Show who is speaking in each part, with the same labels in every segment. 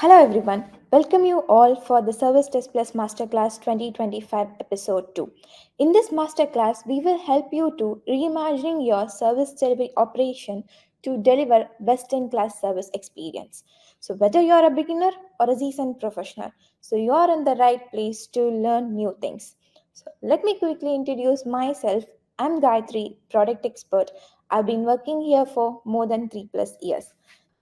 Speaker 1: Hello everyone, welcome you all for the Service Test Plus Masterclass 2025 episode 2. In this masterclass, we will help you to reimagine your service delivery operation to deliver best in class service experience. So whether you're a beginner or a seasoned professional, so you're in the right place to learn new things. So let me quickly introduce myself. I'm Gayatri, product expert. I've been working here for more than 3 plus years.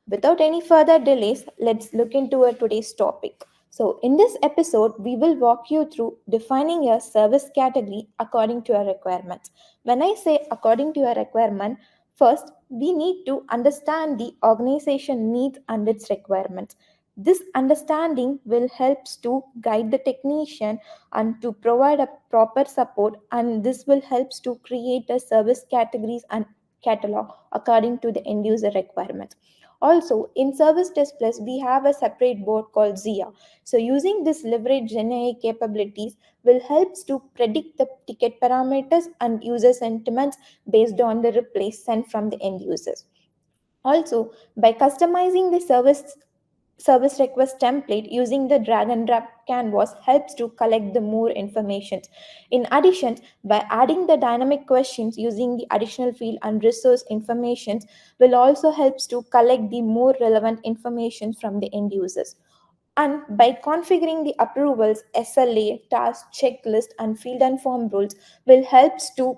Speaker 1: Without any further delays, let's look into today's topic. So, in this episode, we will walk you through defining your service category according to your requirements. When I say according to your requirement, first we need to understand the organization needs and its requirements. This understanding will help to guide the technician and to provide a proper support, and this will help to create a service categories and catalog according to the end user requirements. Also, in Service Test Plus, we have a separate board called ZIA. So, using this leverage GenAI capabilities will help to predict the ticket parameters and user sentiments based on the replays sent from the end users. Also, by customizing the service request template using the drag and drop canvas helps to collect the more information. In addition, by adding the dynamic questions using the additional field and resource information will also helps to collect the more relevant information from the end users. And by configuring the approvals, SLA, task, checklist, and field and form rules will helps to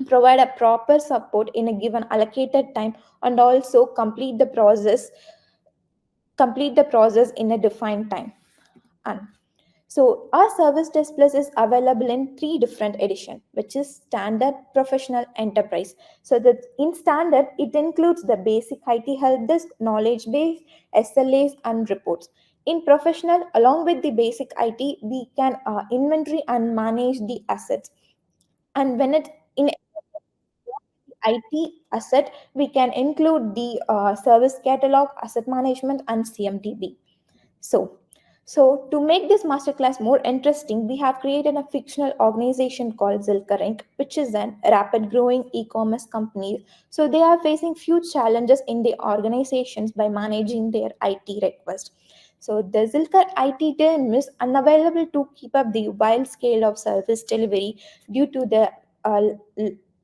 Speaker 1: provide a proper support in a given allocated time and also complete the process in a defined time. And so our service test plus is available in three different edition, which is standard, professional, enterprise. So that in standard, it includes the basic IT help desk, knowledge base, SLAs, and reports. In professional, along with the basic IT, we can inventory and manage the assets. And when it in IT asset, we can include the service catalog, asset management, and CMDB. So, so to make this masterclass more interesting, we have created a fictional organization called Zylker Inc., which is a rapid growing e-commerce company. So they are facing few challenges in the organizations by managing their IT request. So the Zylker IT team is unavailable to keep up the wild scale of service delivery due to the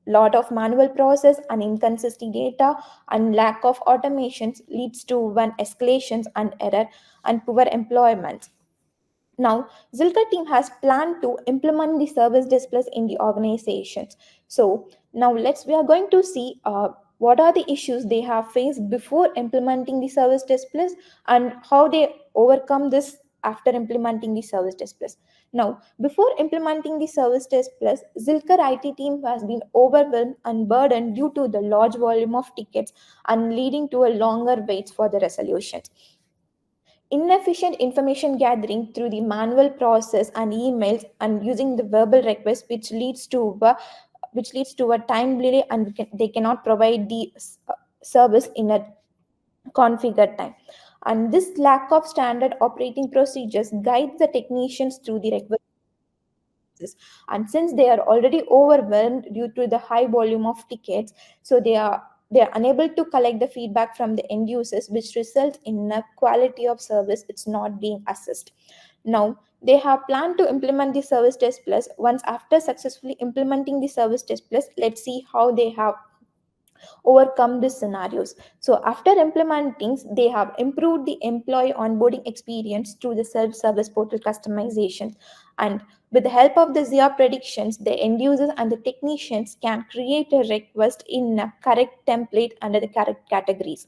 Speaker 1: lot of manual process and inconsistent data and lack of automations leads to one escalations and error and poor employment. Now, Zylker team has planned to implement the service displays in the organizations. So now we are going to see what are the issues they have faced before implementing the service displays and how they overcome this after implementing the service displays. Now, before implementing the service displays, Zylker IT team has been overwhelmed and burdened due to the large volume of tickets and leading to a longer waits for the resolutions. Inefficient information gathering through the manual process and emails and using the verbal request, which leads to a time delay, and they cannot provide the service in a configured time. And this lack of standard operating procedures guides the technicians through the request. And since they are already overwhelmed due to the high volume of tickets, so they are unable to collect the feedback from the end users, which results in a quality of service it's not being assessed. Now they have planned to implement the service test plus. Once after successfully implementing the service test plus, let's see how they have overcome these scenarios. So after implementing, they have improved the employee onboarding experience through the self-service portal customization. And with the help of the ZIA predictions, the end users and the technicians can create a request in a correct template under the correct categories.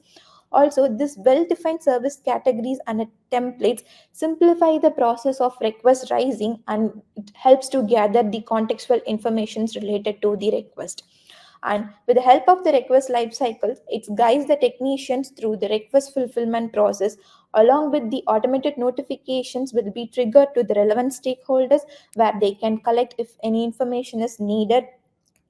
Speaker 1: Also, this well-defined service categories and templates simplify the process of request raising, and it helps to gather the contextual information related to the request. And with the help of the request lifecycle, it guides the technicians through the request fulfillment process, along with the automated notifications will be triggered to the relevant stakeholders where they can collect if any information is needed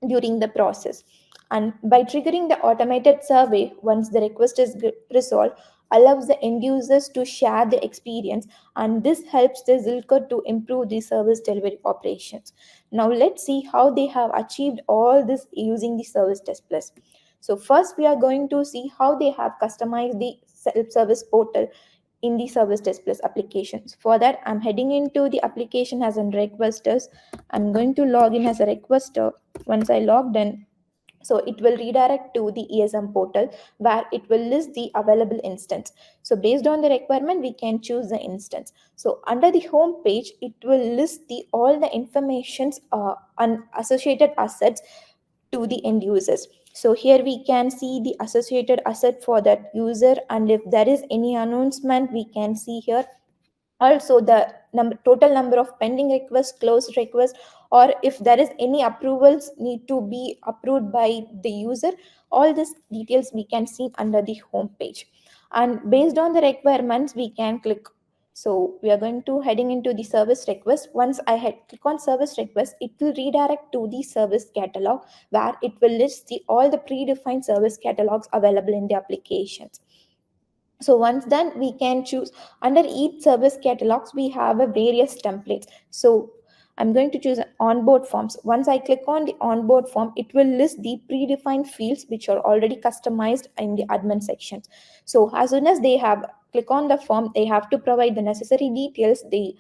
Speaker 1: during the process. And by triggering the automated survey once the request is resolved, allows the end users to share the experience, and this helps the Zylker to improve the service delivery operations. Now let's see how they have achieved all this using the service test plus. So first we are going to see how they have customized the self-service portal in the service displays applications. For that, I'm heading into the application as a requesters. I'm going to log in as a requester. Once I logged in, so it will redirect to the ESM portal where it will list the available instance. So based on the requirement, we can choose the instance. So under the home page, it will list the all the informations on associated assets to the end users. So here we can see the associated asset for that user, and if there is any announcement, we can see here also the total number of pending requests, closed requests, or if there is any approvals need to be approved by the user. All these details we can see under the home page, and based on the requirements we can click. So we are going to heading into the service request. Once I click on service request, it will redirect to the service catalog where it will list all the predefined service catalogs available in the applications. So once done, we can choose under each service catalogs we have a various templates. So I'm going to choose onboard forms. Once I click on the onboard form, it will list the predefined fields which are already customized in the admin sections. So as soon as they have click on the form, they have to provide the necessary details. They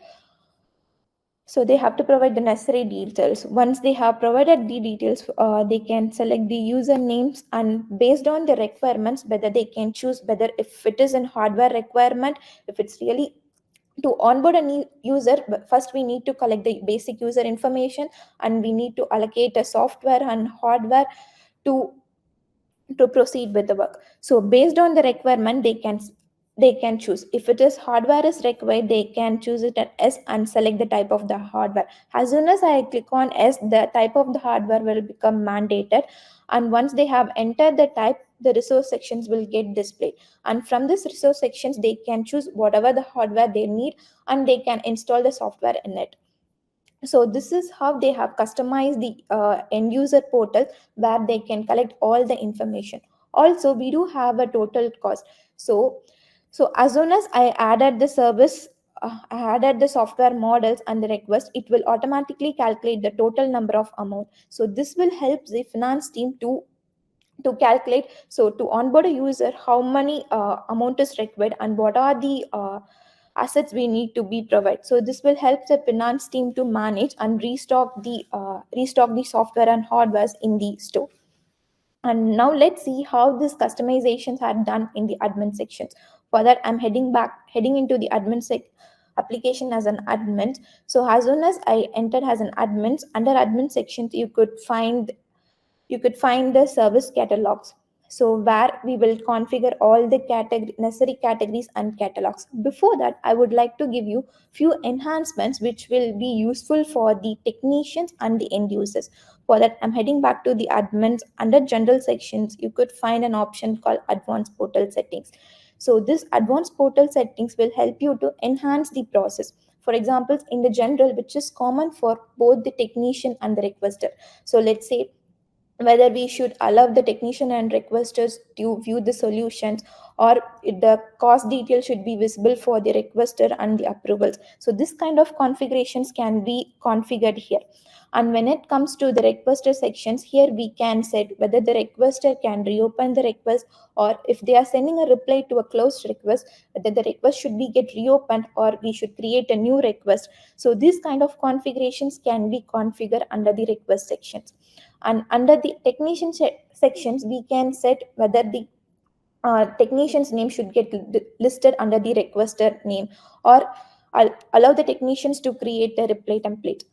Speaker 1: have to provide the necessary details. Once they have provided the details, they can select the usernames, and based on the requirements, whether they can choose whether if it is an hardware requirement, if it's really to onboard a new user, but first we need to collect the basic user information, and we need to allocate a software and hardware to proceed with the work. So based on the requirement, they can choose. If it is hardware is required, they can choose it at S and select the type of the hardware. As soon as I click on S, the type of the hardware will become mandated, and once they have entered the type, the resource sections will get displayed, and from this resource sections they can choose whatever the hardware they need, and they can install the software in it. So this is how they have customized the end user portal where they can collect all the information. Also, we do have a total cost. So as soon as I added the service, I added the software models and the request, it will automatically calculate the total number of amount. So this will help the finance team to calculate, so to onboard a user, how many amount is required and what are the assets we need to be provided. So this will help the finance team to manage and restock the software and hardwares in the store. And now let's see how these customizations are done in the admin sections. For that, I'm heading into the application as an admin. So as soon as I entered as an admin, under admin sections you could find the service catalogs. So where we will configure all the necessary categories and catalogs. Before that, I would like to give you few enhancements which will be useful for the technicians and the end users. For that, I'm heading back to the admins. Under general sections, you could find an option called advanced portal settings. So this advanced portal settings will help you to enhance the process. For example, in the general, which is common for both the technician and the requester. So let's say whether we should allow the technician and requesters to view the solutions, or the cost detail should be visible for the requester and the approvals. So this kind of configurations can be configured here. And when it comes to the requester sections, here we can set whether the requester can reopen the request, or if they are sending a reply to a closed request, whether the request should be get reopened or we should create a new request. So these kind of configurations can be configured under the request sections. And under the technician sections, we can set whether the technician's name should get listed under the requester name, or allow the technicians to create a reply template.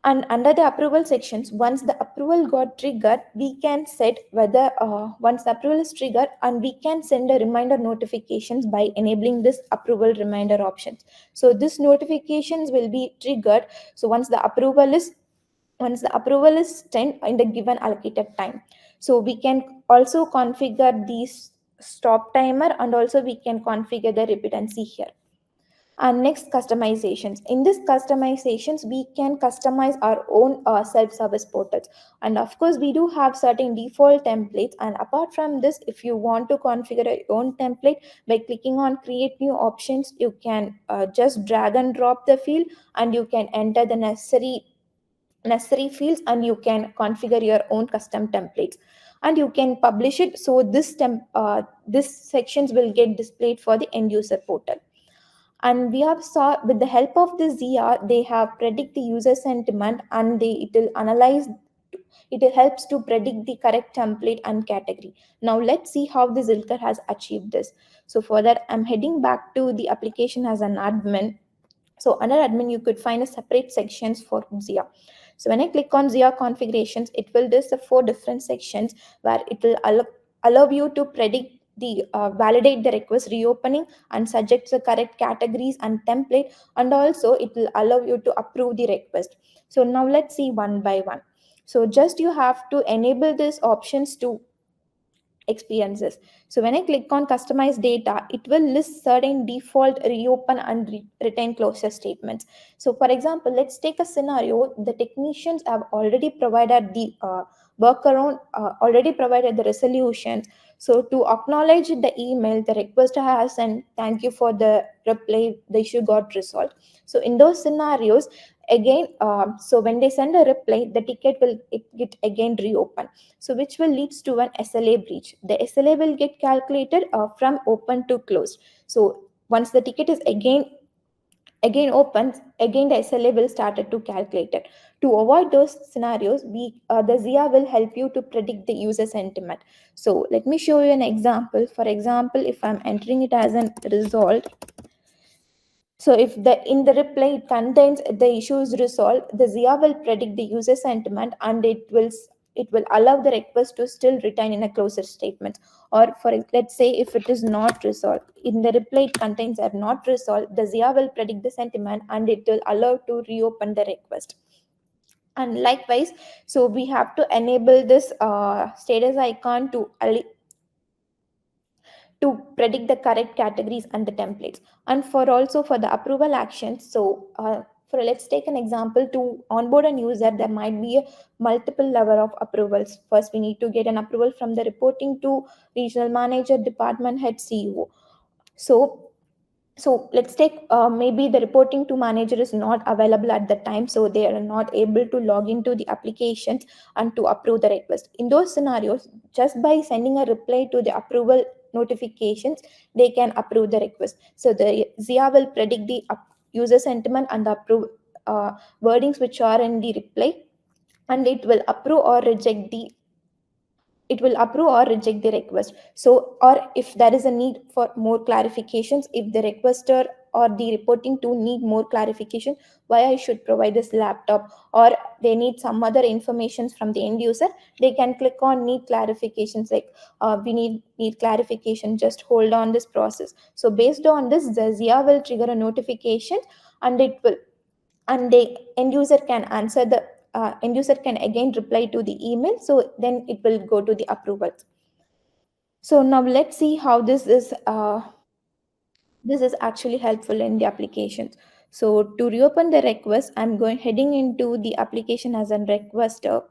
Speaker 1: And under the approval sections, once the approval got triggered, we can set whether once the approval is triggered, and we can send a reminder notifications by enabling this approval reminder options. So this notifications will be triggered. So once the approval is done in the given allocated time. So we can also configure these stop timer, and also we can configure the repeatancy here. And next, customizations. In this customizations, we can customize our own self-service portals. And of course, we do have certain default templates. And apart from this, if you want to configure your own template, by clicking on create new options, you can just drag and drop the field, and you can enter the necessary fields, and you can configure your own custom templates, and you can publish it. So this sections will get displayed for the end user portal. And we have saw with the help of the Zia, they have predict the user sentiment, and it will analyze, it helps to predict the correct template and category. Now let's see how the Zylker has achieved this. So for that, I'm heading back to the application as an admin. So under admin, you could find a separate sections for Zia. So when I click on Zia configurations, it will list the four different sections where it will allow you to predict the validate the request reopening and suggest the correct categories and template, and also it will allow you to approve the request. So now let's see one by one. So just you have to enable these options to experiences. So when I click on customize data, it will list certain default reopen and retain closure statements. So for example, let's take a scenario. The technicians have already provided the workaround, already provided the resolutions. So to acknowledge the email, the requester has sent thank you for the reply, the issue got resolved. So in those scenarios, again, so when they send a reply, the ticket will get again reopened, so which will leads to an SLA breach. The SLA will get calculated from open to closed. So once the ticket is again opens, again the SLA will start to calculate it. To avoid those scenarios, we the Zia will help you to predict the user sentiment. So let me show you an example. For example, if I'm entering it as an result, so if the in the reply it contains the issue is resolved, the Zia will predict the user sentiment, and it will allow the request to still retain in a closure statement. Or for let's say if it is not resolved, in the reply it contains are not resolved, the Zia will predict the sentiment and it will allow to reopen the request. And likewise, so we have to enable this status icon to predict the correct categories and the templates, and for also for the approval actions. So for let's take an example. To onboard a user, there might be a multiple level of approvals. First we need to get an approval from the reporting to regional manager, department head, CEO. So so let's take maybe the reporting to manager is not available at the time, so they are not able to log into the applications and to approve the request. In those scenarios, just by sending a reply to the approval notifications, they can approve the request. So the Zia will predict the user sentiment and the approve wordings which are in the reply, and it will approve or reject the request. So, or if there is a need for more clarifications, if the requester or the reporting to need more clarification, why I should provide this laptop, or they need some other information from the end user, they can click on need clarifications, like we need clarification, just hold on this process. So based on this, the Zia will trigger a notification, and it will, and the end user can answer the end user can again reply to the email, so then it will go to the approvals. So now let's see how this is actually helpful in the applications. So to reopen the request, I'm going heading into the application as a requester.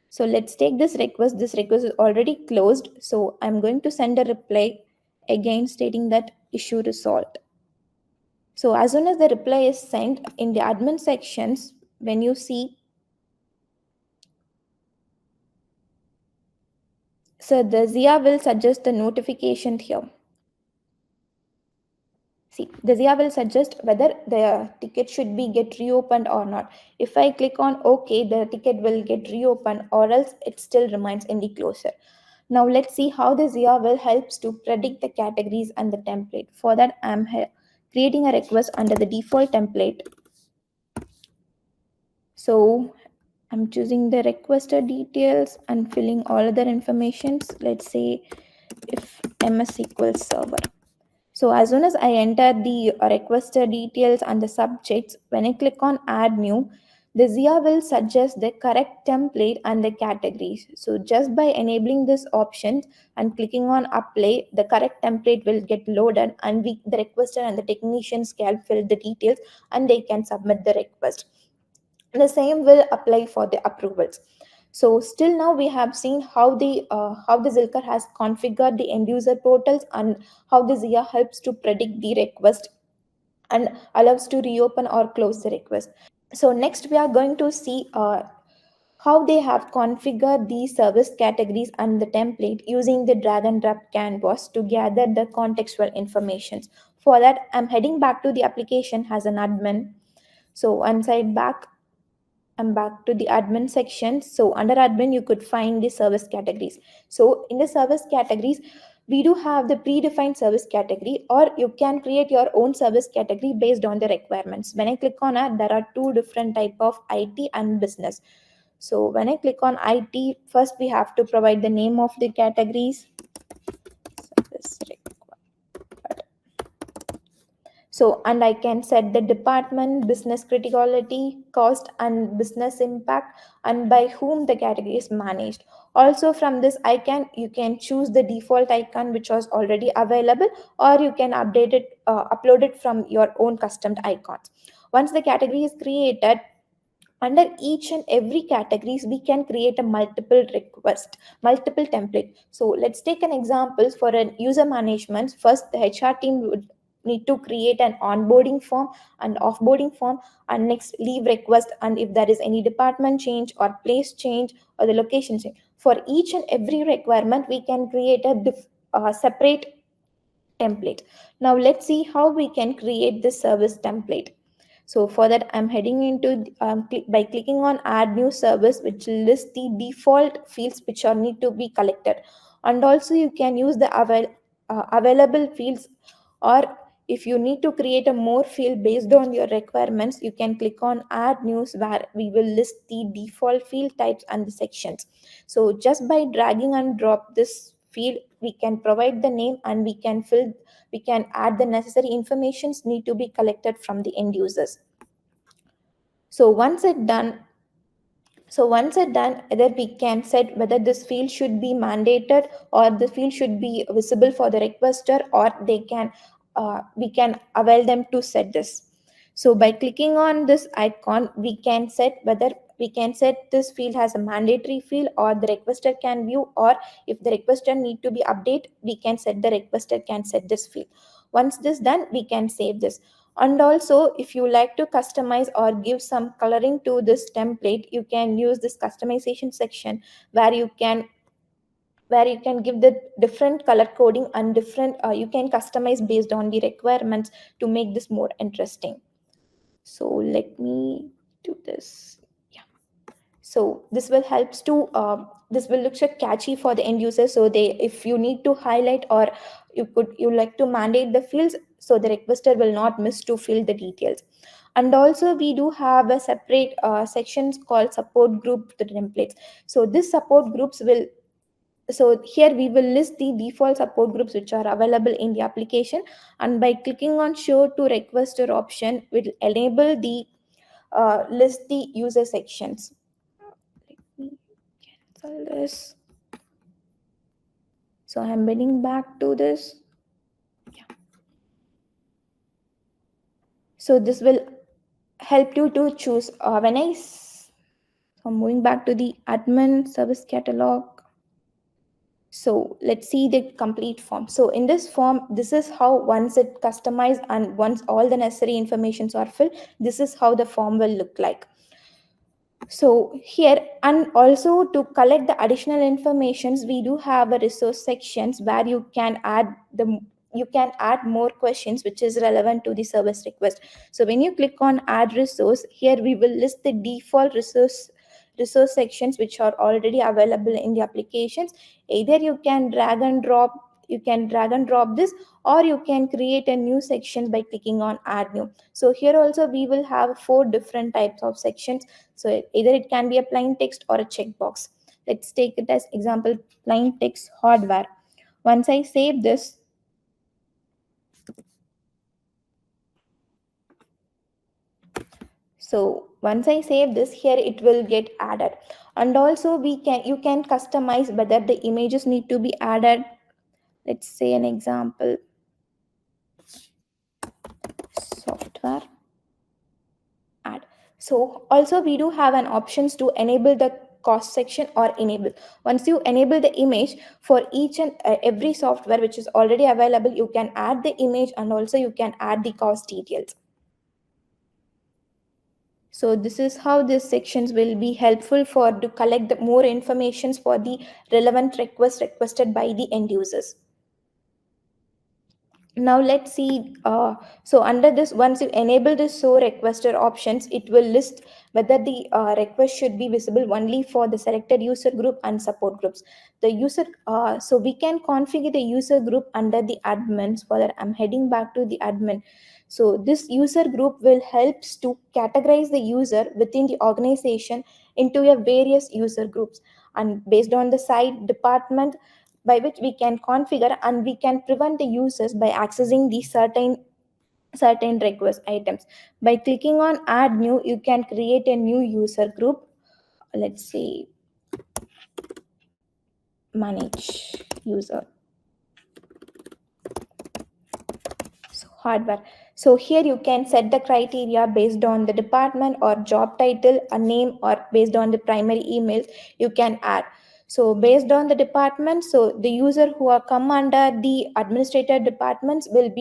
Speaker 1: So let's take this request is already closed, so I'm going to send a reply again stating that issue resolved. So as soon as the reply is sent, in the admin sections, when you see, so the Zia will suggest the notification here. See, the Zia will suggest whether the ticket should be get reopened or not. If I click on OK, the ticket will get reopened, or else it still remains in the closure. Now let's see how the Zia will helps to predict the categories and the template. For that, I'm creating a request under the default template. So I'm choosing the requester details and filling all other informations. Let's say if MS SQL Server. So as soon as I enter the requester details and the subjects, when I click on add new, the Zia will suggest the correct template and the categories. So just by enabling this option and clicking on apply, the correct template will get loaded, and the requester and the technicians can fill the details and they can submit the request. The same will apply for the approvals. So still now we have seen how the Zylker has configured the end user portals, and how the Zia helps to predict the request and allows to reopen or close the request. So next we are going to see how they have configured the service categories and the template using the drag and drop canvas to gather the contextual information. For that, I'm heading back to the application as an admin. So once I'm back to the admin section. So under admin, you could find the service categories. So in the service categories, we do have the predefined service category, or you can create your own service category based on the requirements. When I click on it, there are two different type of IT and business. So when I click on IT, first we have to provide the name of the categories. Service required. So, and I can set the department, business criticality, cost, and business impact, and by whom the category is managed. Also, from this, you can choose the default icon which was already available, or you can upload it from your own custom icons. Once the category is created, under each and every categories we can create a multiple template. So let's take an example for an user management. First, the HR team would need to create an onboarding form and offboarding form, and next leave request, and if there is any department change or place change or the location change, for each and every requirement we can create a separate template. Now let's see how we can create this service template. So for that, I'm heading into by clicking on add new service, which lists the default fields which are need to be collected. And also you can use the available fields, or if you need to create a more field based on your requirements, you can click on add news, where we will list the default field types and the sections. So just by dragging and drop this field, we can provide the name, and we can add the necessary informations need to be collected from the end users. So once it's done, either we can set whether this field should be mandated or the field should be visible for the requester, or we can avail them to set this. So by clicking on this icon, we can set this field as a mandatory field, or the requester can view, or if the requester need to be update, we can set the requester can set this field. Once this done, we can save this. And also, if you like to customize or give some coloring to this template, you can use this customization section, where you can give the different color coding and different you can customize based on the requirements to make this more interesting. So let me do this. Yeah. So this will look so catchy for the end user. So if you need to highlight, or you like to mandate the fields, so the requester will not miss to fill the details. And also we do have a separate sections called support group the templates. So this support groups will so here we will list the default support groups which are available in the application, and by clicking on show to requester option will enable the list the user sections. Let me cancel this. So I'm heading back to this. Yeah. So this will help you to choose so I'm moving back to the admin service catalog. So let's see the complete form. So in this form, this is how once it customized and once all the necessary informations are filled, this is how the form will look like. So here, and also to collect the additional informations, we do have a resource sections where you can add more questions which is relevant to the service request. So when you click on add resource, here we will list the default resource sections which are already available in the applications. Either you can drag and drop this, or you can create a new section by clicking on add new. So here also we will have 4 different types of sections. So either it can be a plain text or a checkbox. Let's take it as example, plain text hardware. Once I save this, so once I save this, here it will get added. And also you can customize whether the images need to be added. Let's say an example, software add. So also we do have an options to enable the cost section or enable. Once you enable the image, for each and every software which is already available, you can add the image, and also you can add the cost details. So this is how these sections will be helpful for to collect the more informations for the relevant request requested by the end users. Now let's see, so under this, once you enable the show requester options, it will list whether the request should be visible only for the selected user group and support groups. The user So we can configure the user group under the admins. For that, I'm heading back to the admin. So this user group will helps to categorize the user within the organization into a various user groups, and based on the site department by which we can configure, and we can prevent the users by accessing these certain request items. By clicking on add new, you can create a new user group. Let's say manage user. So hardware. So here you can set the criteria based on the department or job title, a name, or based on the primary emails you can add. So based on the department, so the user who are come under the administrator departments will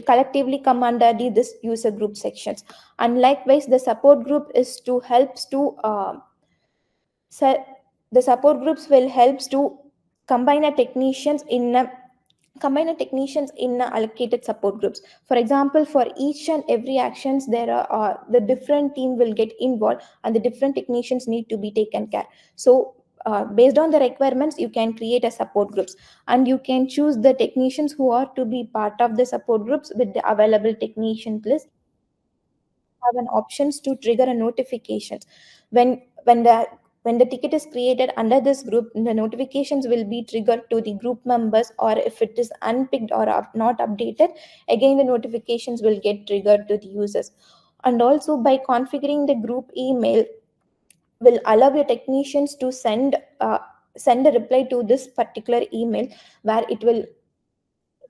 Speaker 1: collectively come under this user group sections. And likewise, the support group is to helps to se- the support groups will helps to combine the technicians in a combine the technicians in allocated support groups. For example, for each and every actions, there are the different team will get involved, and the different technicians need to be taken care. So based on the requirements, you can create a support groups, and you can choose the technicians who are to be part of the support groups with the available technician list. Have an options to trigger a notifications when when the when the ticket is created under this group, the notifications will be triggered to the group members, or if it is unpicked or not updated, again the notifications will get triggered to the users. And also, by configuring the group email, will allow your technicians to send a reply to this particular email, where it will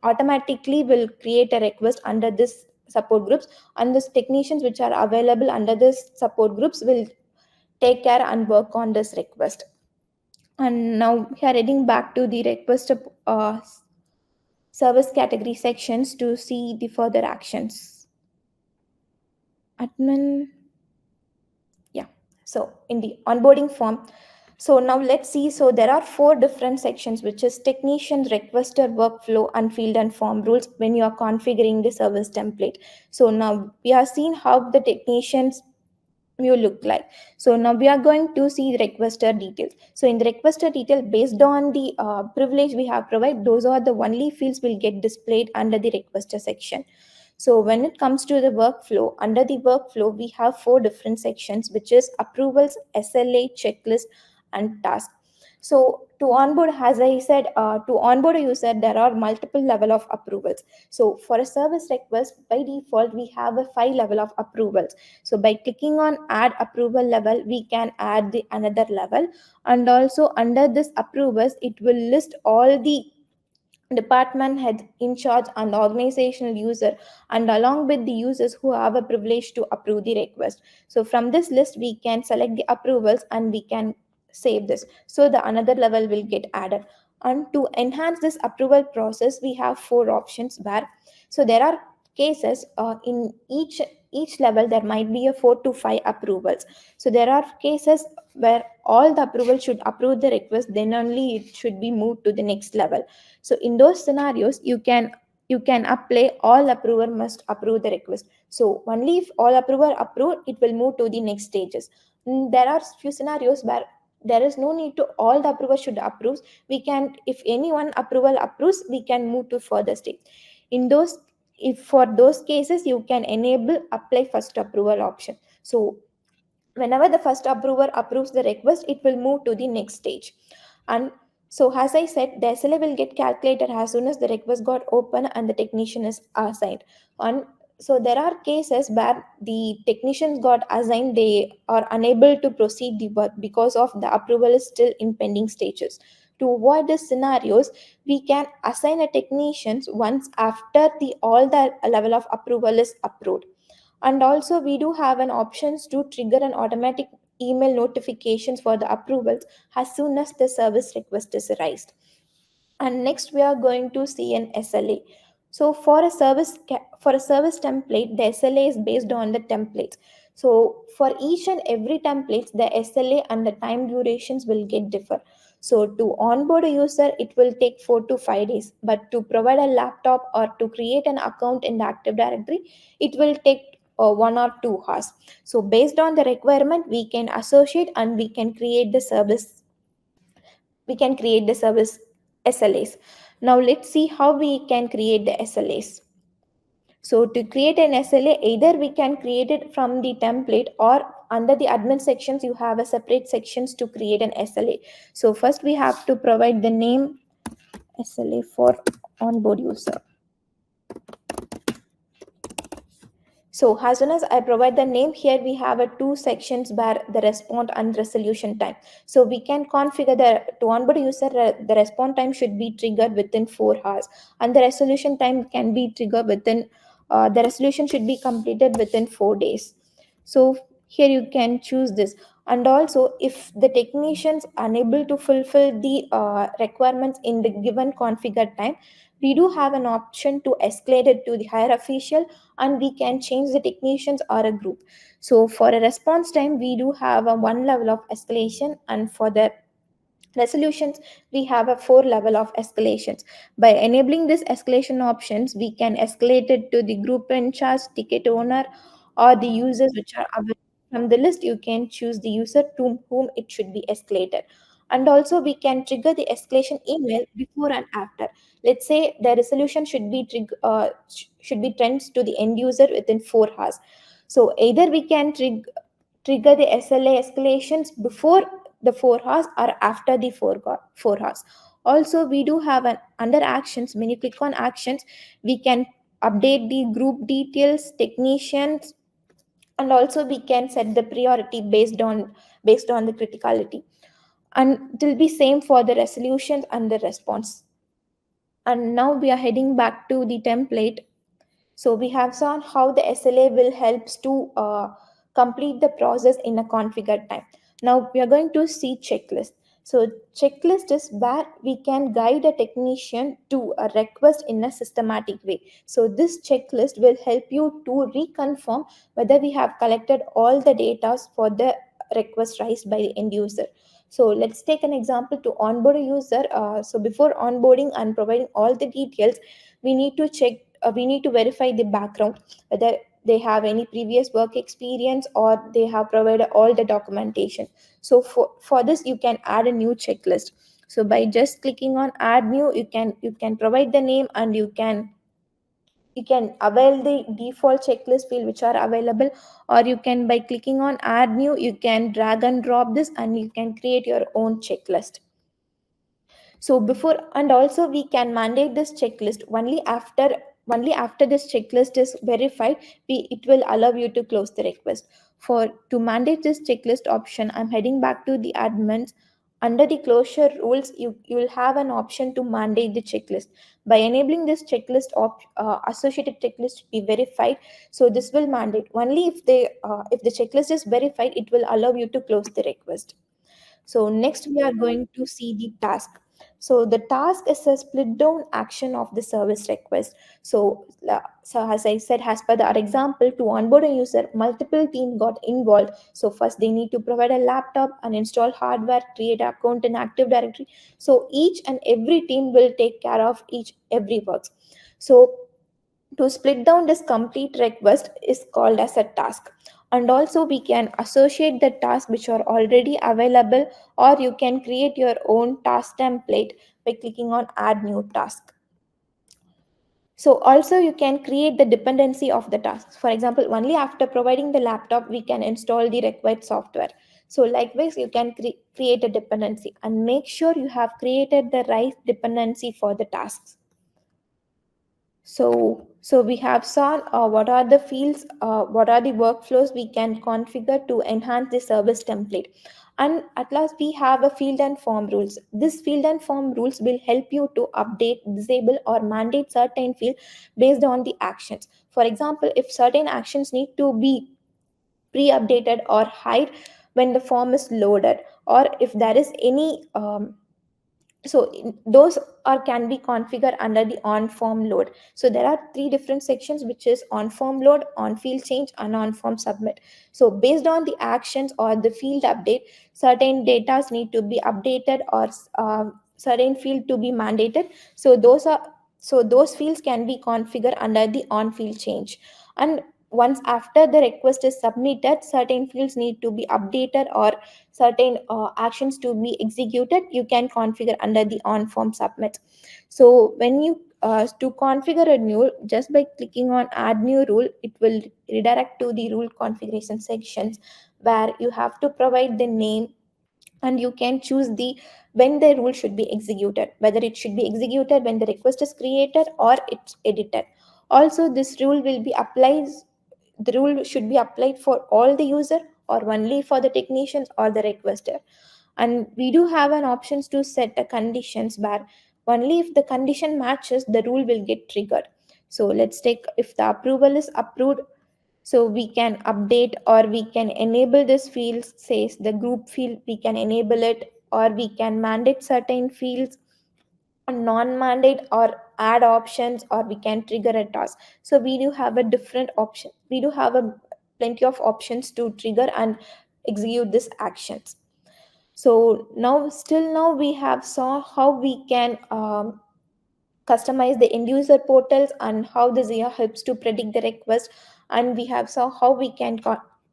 Speaker 1: automatically will create a request under this support groups, and the technicians which are available under this support groups will take care and work on this request. And now we are heading back to the request service category sections to see the further actions. Admin, yeah. So in the onboarding form, so now let's see. So there are four different sections, which is technician, requester, workflow, and field and form rules when you are configuring the service template. So now we are seeing how the technicians view look like. So now we are going to see the requester details. So in the requester detail, based on the privilege we have provided, those are the only fields will get displayed under the requester section. So when it comes to the workflow, under the workflow, we have four different sections, which is approvals, SLA, checklist, and task. So to onboard, as I said, to onboard a user, there are multiple level of approvals. So for a service request, by default, we have a 5 level of approvals. So by clicking on add approval level, we can add the another level. And also under this approvals, it will list all the department head in charge and the organizational user, and along with the users who have a privilege to approve the request. So from this list, we can select the approvals and we can save this, so the another level will get added. And to enhance this approval process, we have four options, where so there are cases in each level there might be a 4 to 5 approvals. So there are cases where all the approval should approve the request, then only it should be moved to the next level. So in those scenarios, you can apply all approver must approve the request. So only if all approver approve, it will move to the next stages. There are few scenarios where there is no need to all the approver should approve. We can, if anyone approval approves, we can move to further stage. In those, if for those cases, you can enable apply first approval option. So whenever the first approver approves the request, it will move to the next stage. And so as I said, the SLA will get calculated as soon as the request got open and the technician is assigned. And so there are cases where the technicians got assigned, they are unable to proceed the work because of the approval is still in pending stages. To avoid these scenarios, we can assign a technicians once after the all the level of approval is approved. And also, we do have an options to trigger an automatic email notifications for the approvals as soon as the service request is raised. And next, we are going to see an SLA. So for a service template, the SLA is based on the templates. So for each and every templates, the SLA and the time durations will get differ. So to onboard a user, it will take 4 to 5 days. But to provide a laptop or to create an account in the Active Directory, it will take 1 or 2 hours. So based on the requirement, we can associate and we can create the service. We can create the service SLAs. Now let's see how we can create the SLAs. So to create an SLA, either we can create it from the template or under the admin sections, you have a separate sections to create an SLA. So first we have to provide the name SLA for onboard user. So as soon as I provide the name, here we have a two sections where the response and resolution time. So we can configure the to onboard user, the response time should be triggered within 4 hours, and the resolution time can be triggered within the resolution should be completed within 4 days. So here you can choose this. And also, if the technicians unable to fulfill the requirements in the given configured time, we do have an option to escalate it to the higher official, and we can change the technicians or a group. So for a response time, we do have a one level of escalation, and for the resolutions, we have a four level of escalations. By enabling this escalation options, we can escalate it to the group in charge, ticket owner, or the users which are available from the list. You can choose the user to whom it should be escalated. And also we can trigger the escalation email before and after. Let's say the resolution should be should be trends to the end user within 4 hours. So either we can trigger the SLA escalations before the 4 hours or after the 4 hours. Also, we do have an under actions. When you click on actions, we can update the group details, technicians, and also we can set the priority based on the criticality. And it will be same for the resolutions and the response. And now we are heading back to the template. So we have seen how the SLA will helps to complete the process in a configured time. Now we are going to see checklist. So checklist is where we can guide a technician to a request in a systematic way. So this checklist will help you to reconfirm whether we have collected all the data for the request raised by the end user. So let's take an example to onboard a user. So before onboarding and providing all the details, we need to we need to verify the background, whether they have any previous work experience or they have provided all the documentation. So for this, you can add a new checklist. So by just clicking on add new, you can provide the name, and you can avail the default checklist field which are available, or you can, by clicking on add new, you can drag and drop this and you can create your own checklist. So before, and also we can mandate this checklist only after this checklist is verified, it will allow you to close the request. For to mandate this checklist option, I'm heading back to the admins. Under the closure rules, you will have an option to mandate the checklist. By enabling this checklist associated checklist to be verified, so this will mandate only if the checklist is verified, it will allow you to close the request. So next we are going to see the task. So the task is a split down action of the service request. So as I said, as per our example, to onboard a user, multiple team got involved. So first they need to provide a laptop and install hardware, create an account in Active Directory. So each and every team will take care of each every work. So to split down this complete request is called as a task. And also we can associate the tasks which are already available, or you can create your own task template by clicking on add new task. So also you can create the dependency of the tasks. For example, only after providing the laptop we can install the required software. So likewise, you can create a dependency and make sure you have created the right dependency for the tasks. So we have saw what are the fields, what are the workflows we can configure to enhance the service template. And at last, we have a field and form rules. This field and form rules will help you to update, disable, or mandate certain field based on the actions. For example, if certain actions need to be pre-updated or hide when the form is loaded, or if there is any Those are can be configured under the on form load. So there are three different sections, which is on form load, on field change, and on form submit. So based on the actions or the field update, certain data need to be updated, or certain field to be mandated. So those fields can be configured under the on field change. And once after the request is submitted, certain fields need to be updated, or certain actions to be executed, you can configure under the on form submit. So when you to configure a new, just by clicking on add new rule, it will redirect to the rule configuration sections, where you have to provide the name, and you can choose the when the rule should be executed, whether it should be executed when the request is created or it's edited. Also, this rule will be applied, the rule should be applied for all the user, or only for the technicians or the requester. And we do have an options to set the conditions, where only if the condition matches, the rule will get triggered. So let's take, if the approval is approved, so we can update or we can enable this field, says the group field, we can enable it, or we can mandate certain fields, non-mandate, or add options, or we can trigger a task. So we do have a different option, we do have a plenty of options to trigger and execute these actions. So now, still now, we have saw how we can customize the end user portals, and how the Zia helps to predict the request, and we have saw how we can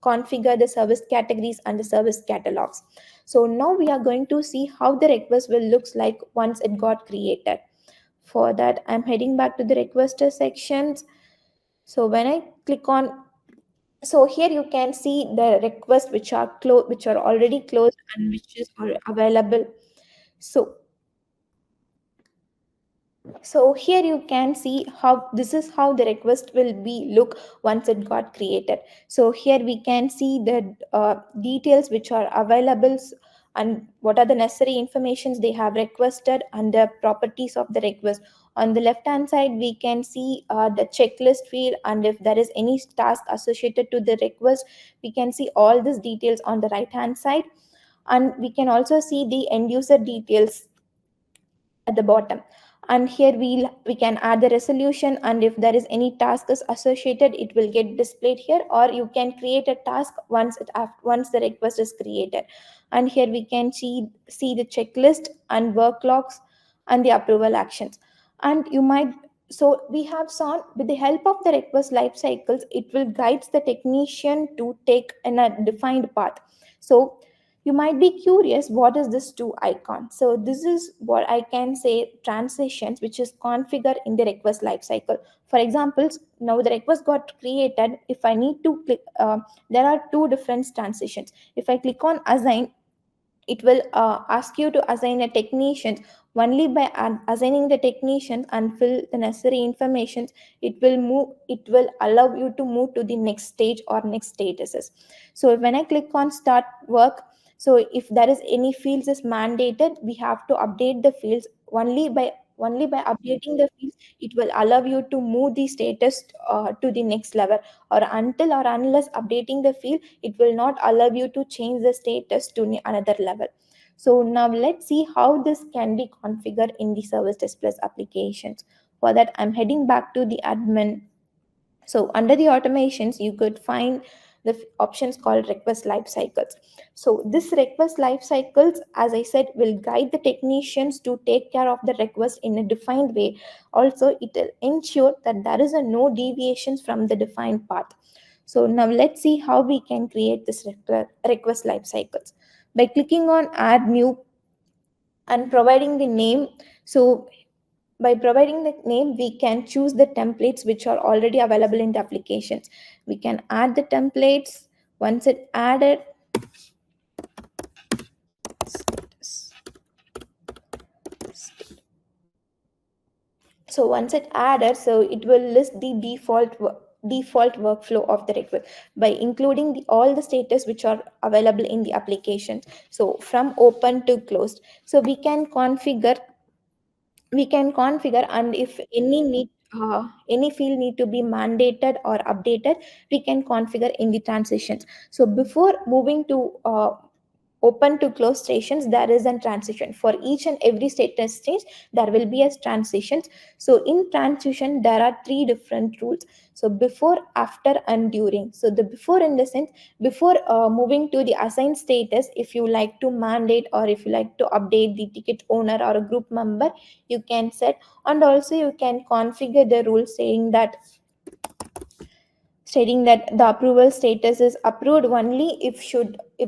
Speaker 1: configure the service categories and the service catalogs. So now we are going to see how the request will looks like once it got created. For that, I'm heading back to the requester sections. So when I click on, so here you can see the requests which are closed, which are already closed, and which is available. So so here you can see how this is how the request will be look once it got created. So here we can see the details which are available, and what are the necessary informations they have requested, and the properties of the request. On the left hand side, we can see the checklist field, and if there is any task associated to the request, we can see all these details on the right hand side. And we can also see the end user details at the bottom. And here we can add the resolution, and if there is any task is associated, it will get displayed here, or you can create a task once the request is created. And here we can see the checklist and work logs and the approval actions. And you might, so we have saw, with the help of the request life cycles, it will guides the technician to take in a defined path. So you might be curious, what is this two icon? So this is what I can say transitions, which is configured in the request lifecycle. For example, now the request got created. If I need to click, there are two different transitions. If I click on assign, it will ask you to assign a technician. Only by assigning the technician and fill the necessary information, it will allow you to move to the next stage or next statuses. So when I click on start work, so if there is any fields is mandated, we have to update the fields. Only by updating the fields, it will allow you to move the status to the next level, or until or unless updating the field, it will not allow you to change the status to another level. So now let's see how this can be configured in the service displays applications. For that, I'm heading back to the admin. So under the automations, you could find the options called request life cycles. So this request life cycles, as I said, will guide the technicians to take care of the request in a defined way. Also, it will ensure that there is a no deviations from the defined path. So now let's see how we can create this request life cycles. By clicking on add new and providing the name. So by providing the name, we can choose the templates which are already available in the applications. We can add the templates. Once it added, so once it added, so it will list the default workflow of the request by including all the status which are available in the application. So from open to closed. So we can configure, and if any field need to be mandated or updated, we can configure in the transitions. So before moving to open to close stations, there is a transition. For each and every status stage, there will be a transition. So in transition, there are three different rules. So before, after, and during. So the before, in the sense, before moving to the assigned status, if you like to mandate or if you like to update the ticket owner or a group member, you can set. And also you can configure the rule stating that the approval status is approved only if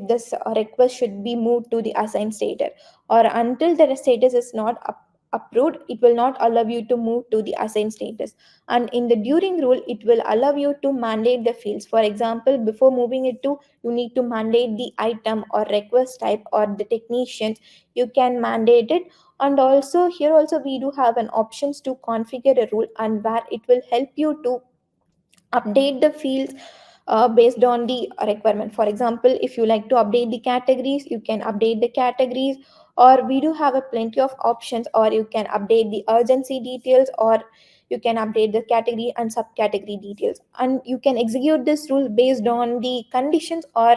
Speaker 1: this request should be moved to the assigned status, or until the status is not approved, it will not allow you to move to the assigned status. And in the during rule, it will allow you to mandate the fields. For example, before moving it to, you need to mandate the item or request type or the technicians, you can mandate it. And also here also we do have an options to configure a rule, and where it will help you to update the fields based on the requirement. For example, if you like to update the categories, you can update the categories, or we do have a plenty of options, or you can update the urgency details, or you can update the category and subcategory details, and you can execute this rule based on the conditions, or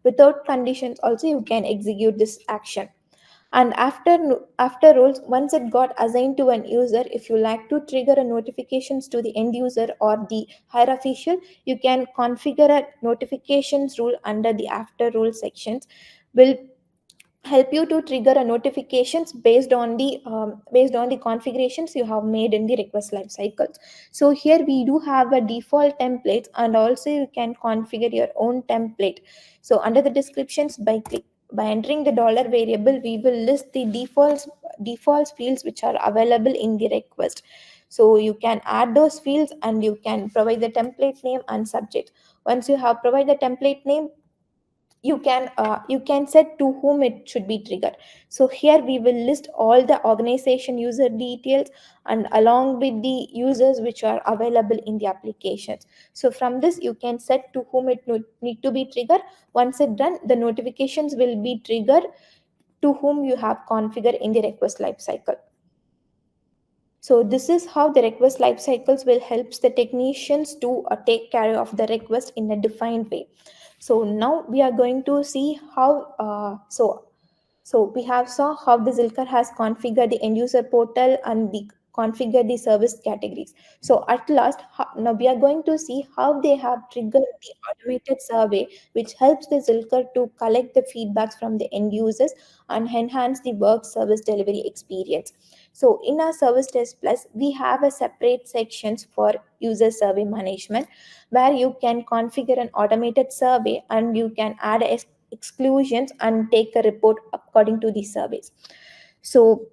Speaker 1: without conditions also you can execute this action. And after rules, once it got assigned to an user, if you like to trigger a notifications to the end user or the higher official, you can configure a notifications rule under the after rule sections. Will help you to trigger a notifications based on the configurations you have made in the request life cycles. So here we do have a default template, and also you can configure your own template. So under the descriptions, by entering the dollar variable, we will list the defaults fields which are available in the request. So you can add those fields, and you can provide the template name and subject. Once you have provided the template name, you can set to whom it should be triggered. So here we will list all the organization user details, and along with the users which are available in the applications. So from this you can set to whom it need to be triggered. Once it done, the notifications will be triggered to whom you have configured in the request lifecycle. So this is how the request life cycles will helps the technicians to take care of the request in a defined way. So now we are going to see how so we have saw how the Zylker has configured the end user portal and the configure the service categories. So at last, now we are going to see how they have triggered the automated survey, which helps the Zylker to collect the feedbacks from the end users and enhance the work service delivery experience. So in our Service Test Plus, we have a separate sections for user survey management, where you can configure an automated survey, and you can add exclusions and take a report according to the surveys. So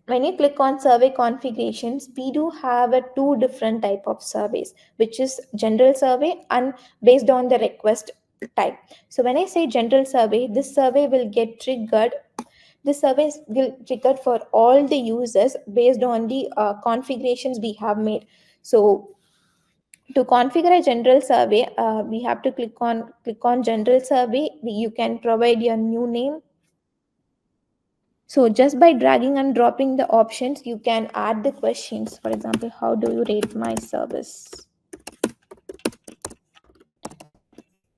Speaker 1: when you click on survey configurations, we do have a two different type of surveys, which is general survey and based on the request type. So when I say general survey, this survey will get triggered. This survey will trigger for all the users based on the configurations we have made. So to configure a general survey, we have to click on general survey. You can provide your new name. So just by dragging and dropping the options, you can add the questions. For example, how do you rate my service?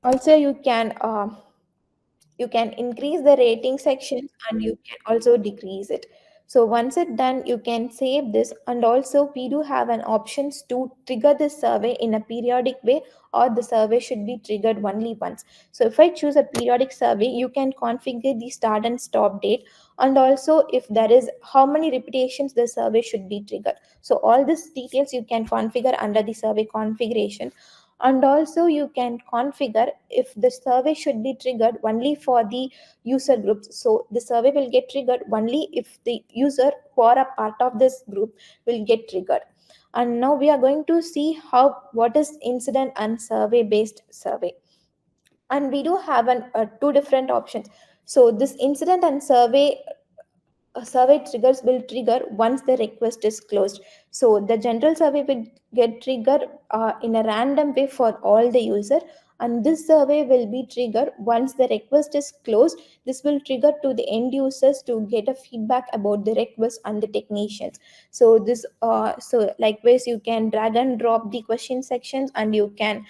Speaker 1: Also, you can increase the rating section, and you can also decrease it. So once it's done, you can save this. And also we do have an options to trigger this survey in a periodic way, or the survey should be triggered only once. So if I choose a periodic survey, you can configure the start and stop date, and also if there is how many repetitions the survey should be triggered. So all these details you can configure under the survey configuration. And also you can configure if the survey should be triggered only for the user groups. So the survey will get triggered only if the user who are a part of this group will get triggered. And now we are going to see how what is incident and survey based survey. And we do have two different options. So this incident and survey triggers will trigger once the request is closed. So the general survey will get triggered in a random way for all the user, and this survey will be triggered once the request is closed. This will trigger to the end users to get a feedback about the request and the technicians. So likewise you can drag and drop the question sections, and you can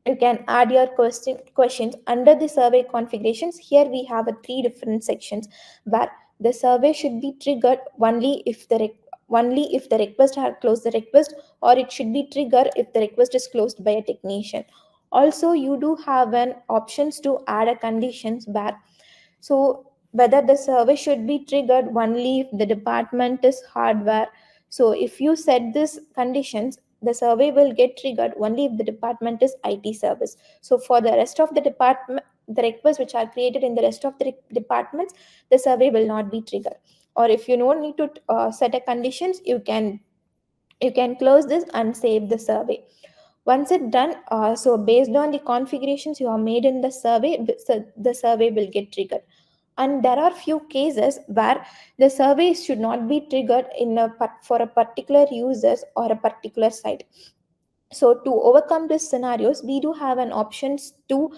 Speaker 1: you can add your questions under the survey configurations. Here we have a three different sections where the survey should be triggered only if the request had closed the request, or it should be triggered if the request is closed by a technician. Also, you do have an options to add a conditions where, so whether the survey should be triggered only if the department is hardware. So if you set this conditions, the survey will get triggered only if the department is IT service. So for the rest of the department, the requests which are created in the rest of the departments, the survey will not be triggered. Or if you don't need to set a conditions, you can close this and save the survey. Once it's done, so based on the configurations you have made in the survey, the survey will get triggered. And there are few cases where the survey should not be triggered for a particular users or a particular site. So to overcome these scenarios, we do have an options to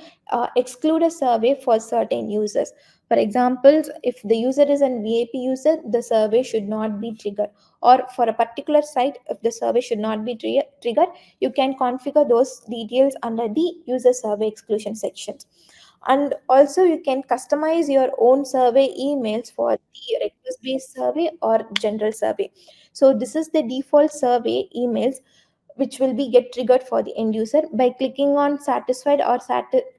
Speaker 1: exclude a survey for certain users. For example, if the user is an VIP user, the survey should not be triggered. Or for a particular site, if the survey should not be triggered, you can configure those details under the user survey exclusion sections. And also you can customize your own survey emails for the request based survey or general survey. So this is the default survey emails which will be get triggered for the end user. By clicking on satisfied or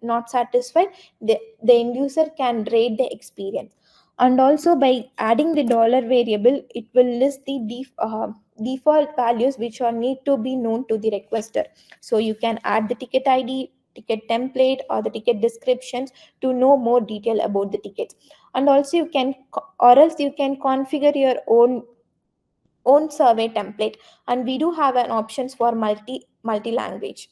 Speaker 1: not satisfied, the end user can rate the experience. And also by adding the dollar variable, it will list the default values which are need to be known to the requester. So you can add the ticket ID, ticket template, or the ticket descriptions to know more detail about the tickets. And also you can or else you can configure your own survey template. And we do have an options for multi language.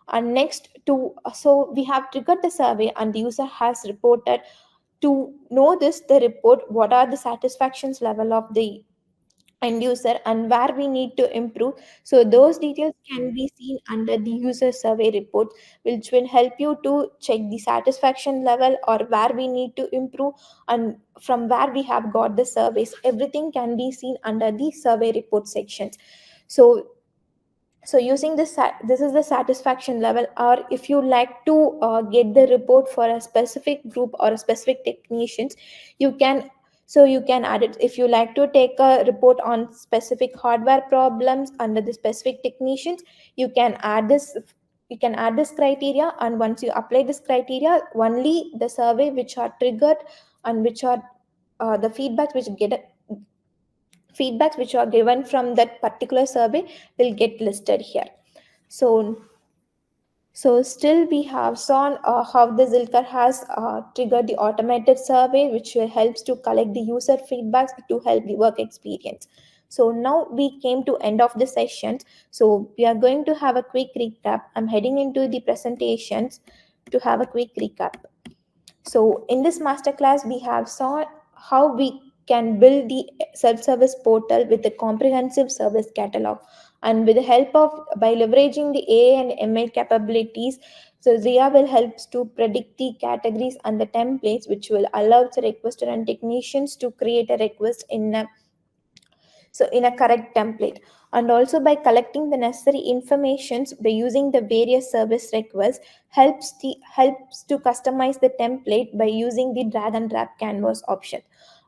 Speaker 1: And next to so we have triggered the survey and the user has reported. To know this, the report, what are the satisfactions level of the end user and where we need to improve. So those details can be seen under the user survey report, which will help you to check the satisfaction level or where we need to improve, and from where we have got the surveys. Everything can be seen under the survey report sections. So using this is the satisfaction level. Or if you like to get the report for a specific group or a specific technicians, you can, you can add it. If you like to take a report on specific hardware problems under the specific technicians, you can add this, criteria. And once you apply this criteria, only the survey which are triggered and which are the feedbacks which are given from that particular survey will get listed here. So, still we have seen how the Zylker has triggered the automated survey, which helps to collect the user feedbacks to help the work experience. So now we came to end of the session. So we are going to have a quick recap. I'm heading into the presentations to have a quick recap. So in this masterclass, we have saw how we can build the self-service portal with a comprehensive service catalog, and with the help of by leveraging the AI and ML capabilities. So Zia will helps to predict the categories and the templates, which will allow the requester and technicians to create a request in a correct template. And also by collecting the necessary informations by using the various service requests, helps to customize the template by using the drag and drop canvas option.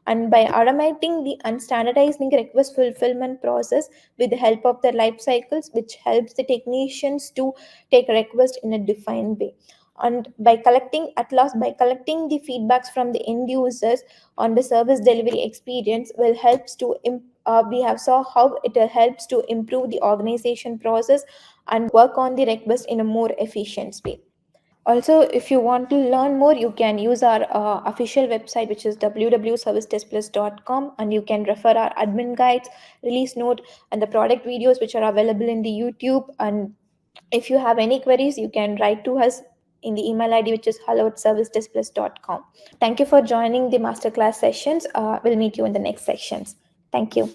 Speaker 1: And by automating the and standardizing request fulfillment process with the help of the life cycles, which helps the technicians to take request in a defined way. And by collecting the feedbacks from the end users on the service delivery experience will helps to we have saw how it helps to improve the organization process and work on the request in a more efficient way. Also, if you want to learn more, you can use our official website, which is www.servicetestplus.com, and you can refer our admin guides, release note, and the product videos which are available in the YouTube. And if you have any queries, you can write to us in the email ID, which is hello@servicetestplus.com. Thank you for joining the masterclass sessions. We'll meet you in the next sections. Thank you.